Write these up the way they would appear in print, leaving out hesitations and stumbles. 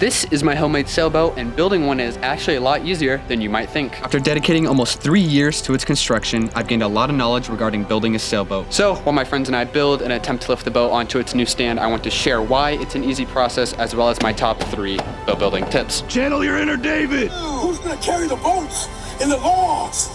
This is my homemade sailboat, and building one is actually a lot easier than you might think. After dedicating almost 3 years to its construction, I've gained a lot of knowledge regarding building a sailboat. So while my friends and I build and attempt to lift the boat onto its new stand, I want to share why it's an easy process as well as my top 3 boat building tips. Channel your inner David! Who's gonna carry the boats and the logs?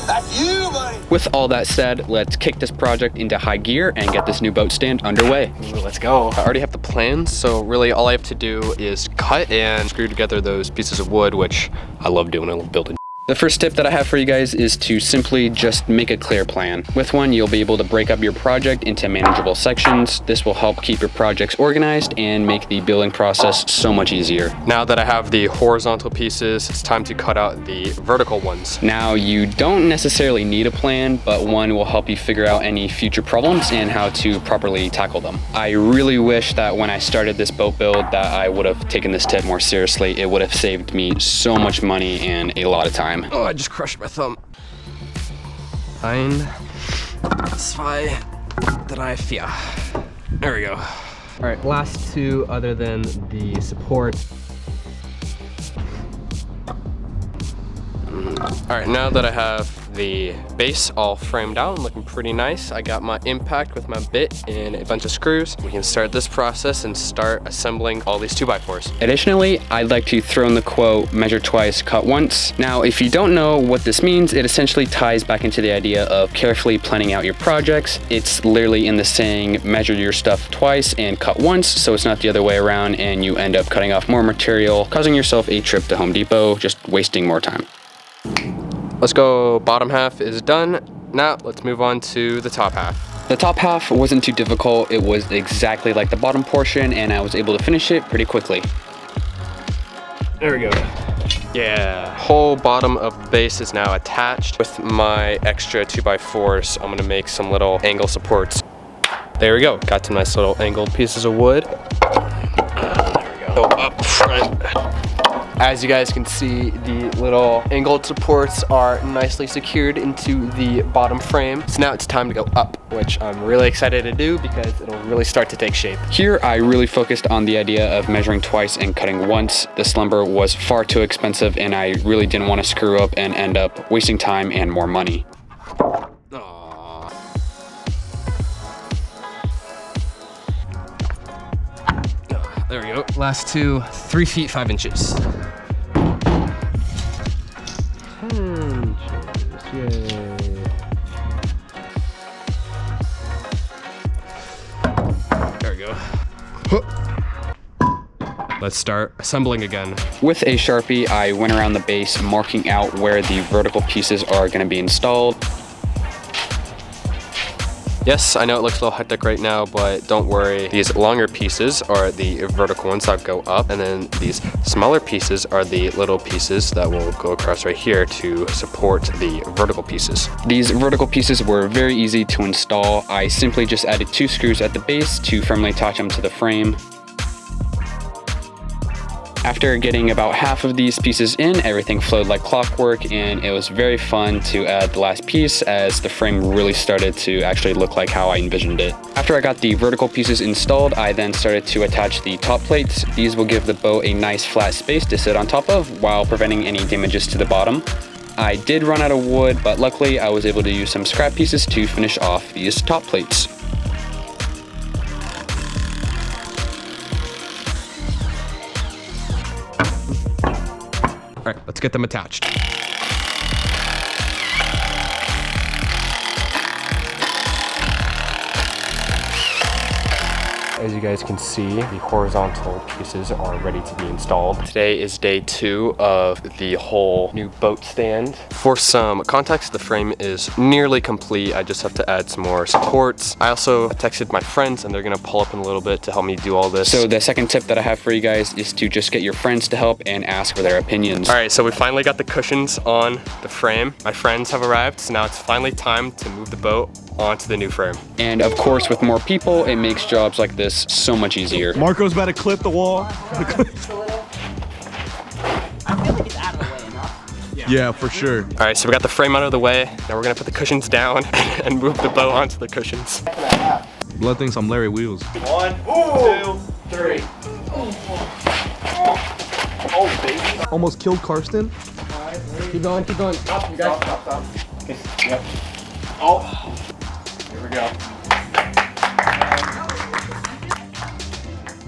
That's you, buddy! With all that said, let's kick this project into high gear and get this new boat stand underway. Ooh, let's go. I already have the plans, so really all I have to do is cut and screw together those pieces of wood, which I love doing. I love building. The first tip that I have for you guys is to simply just make a clear plan. With one, you'll be able to break up your project into manageable sections. This will help keep your projects organized and make the building process so much easier. Now that I have the horizontal pieces, it's time to cut out the vertical ones. Now, you don't necessarily need a plan, but one will help you figure out any future problems and how to properly tackle them. I really wish that when I started this boat build that I would have taken this tip more seriously. It would have saved me so much money and a lot of time. Oh, I just crushed my thumb. 1, 2, 3, 4. There we go. All right, last 2 other than the support. All right, now that I have the base all framed out and looking pretty nice, I got my impact with my bit and a bunch of screws. We can start this process and start assembling all these 2x4s. Additionally, I'd like to throw in the quote, measure twice, cut once. Now, if you don't know what this means, it essentially ties back into the idea of carefully planning out your projects. It's literally in the saying, measure your stuff twice and cut once, so it's not the other way around and you end up cutting off more material, causing yourself a trip to Home Depot, just wasting more time. Let's go, bottom half is done. Now let's move on to the top half. The top half wasn't too difficult. It was exactly like the bottom portion and I was able to finish it pretty quickly. There we go. Yeah, whole bottom of the base is now attached. With my extra 2x4s, I'm gonna make some little angle supports. There we go, got some nice little angled pieces of wood. There we go, up front. As you guys can see, the little angled supports are nicely secured into the bottom frame. So now it's time to go up, which I'm really excited to do because it'll really start to take shape. Here, I really focused on the idea of measuring twice and cutting once. This lumber was far too expensive and I really didn't want to screw up and end up wasting time and more money. There we go. Last 2, 3 feet 5 inches. 10 inches, yay. There we go. Let's start assembling again. With a Sharpie, I went around the base marking out where the vertical pieces are going to be installed. Yes, I know it looks a little hectic right now, but don't worry. These longer pieces are the vertical ones that go up, and then these smaller pieces are the little pieces that will go across right here to support the vertical pieces. These vertical pieces were very easy to install. I simply just added 2 screws at the base to firmly attach them to the frame. After getting about half of these pieces in, everything flowed like clockwork and it was very fun to add the last piece as the frame really started to actually look like how I envisioned it. After I got the vertical pieces installed, I then started to attach the top plates. These will give the boat a nice flat space to sit on top of while preventing any damages to the bottom. I did run out of wood, but luckily I was able to use some scrap pieces to finish off these top plates. All right, let's get them attached. As you guys can see, the horizontal pieces are ready to be installed. Today is day 2 of the whole new boat stand. For some context, the frame is nearly complete. I just have to add some more supports. I also texted my friends and they're gonna pull up in a little bit to help me do all this. So the second tip that I have for you guys is to just get your friends to help and ask for their opinions. All right, so we finally got the cushions on the frame. My friends have arrived, so now it's finally time to move the boat onto the new frame. And of course, with more people, it makes jobs like this so much easier. Marco's about to clip the wall. I feel like it's out of the way enough. Yeah, for sure. All right, so we got the frame out of the way. Now we're gonna put the cushions down and move the boat onto the cushions. Blood thinks I'm Larry Wheels. 1, 2, 3. Almost killed Carsten. Keep going, keep going. Stop, you guys. Stop. Okay, yep. Oh, here we go.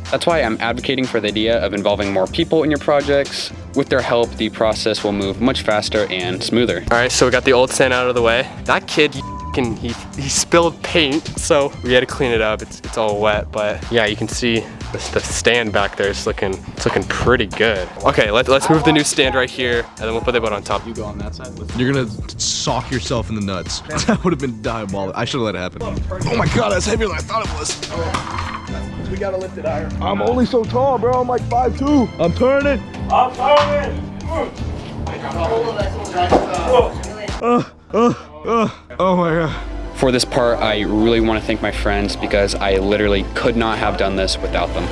That's why I'm advocating for the idea of involving more people in your projects. With their help, the process will move much faster and smoother. All right, so we got the old stand out of the way. That kid, he spilled paint, so we had to clean it up. It's all wet, but yeah, you can see the stand back there. It's looking pretty good. Okay, let's move the new stand right here, and then we'll put the boat on top. You go on that side. You're gonna sock yourself in the nuts. That would have been diabolical. I should have let it happen. Oh my god, that's heavier than I thought it was. We gotta lift it higher. I'm only so tall, bro. I'm like 5'2". I'm turning. I'm coming. Oh my god. For this part, I really want to thank my friends because I literally could not have done this without them.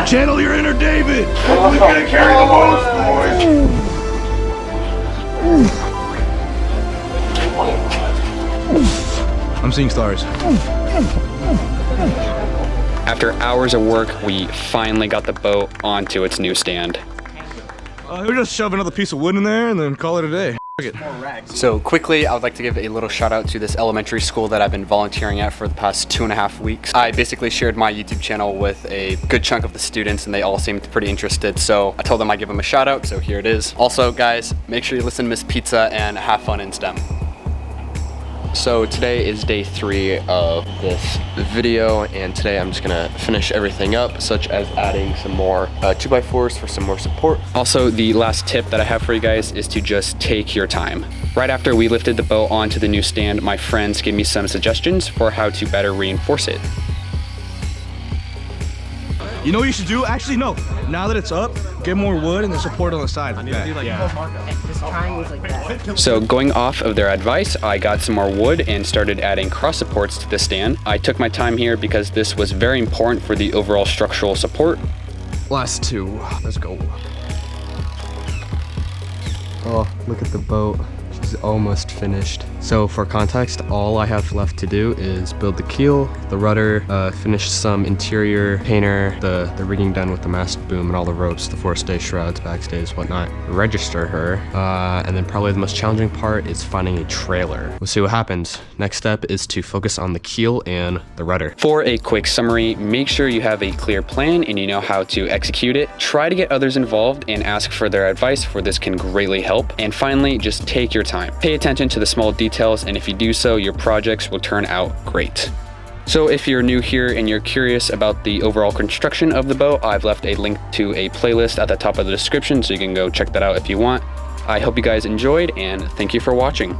Channel your inner David. Who's gonna carry the boats, boys? I'm seeing stars. After hours of work, we finally got the boat onto its new stand. We'll just shove another piece of wood in there and then call it a day. So quickly, I would like to give a little shout out to this elementary school that I've been volunteering at for the past 2.5 weeks. I basically shared my YouTube channel with a good chunk of the students and they all seemed pretty interested. So I told them I'd give them a shout out, so here it is. Also guys, make sure you listen to Miss Pizza and have fun in STEM. So today is day 3 of this video, and today I'm just gonna finish everything up, such as adding some more 2x4s for some more support. Also, the last tip that I have for you guys is to just take your time. Right after we lifted the boat onto the new stand, my friends gave me some suggestions for how to better reinforce it. You know what you should do? Actually, no. Now that it's up, get more wood and then support on the side. Just triangles like that. So going off of their advice, I got some more wood and started adding cross supports to the stand. I took my time here because this was very important for the overall structural support. Last 2, let's go. Oh, look at the boat. She's almost finished. So for context, all I have left to do is build the keel, the rudder, finish some interior painter, the rigging done with the mast boom and all the ropes, the forestay shrouds, backstays, whatnot, register her, and then probably the most challenging part is finding a trailer. We'll see what happens. Next step is to focus on the keel and the rudder. For a quick summary, make sure you have a clear plan and you know how to execute it. Try to get others involved and ask for their advice, for this can greatly help. And finally, just take your time. Pay attention to the small details, and if you do so, your projects will turn out great. So if you're new here and you're curious about the overall construction of the boat, I've left a link to a playlist at the top of the description, so you can go check that out if you want. I hope you guys enjoyed, and thank you for watching.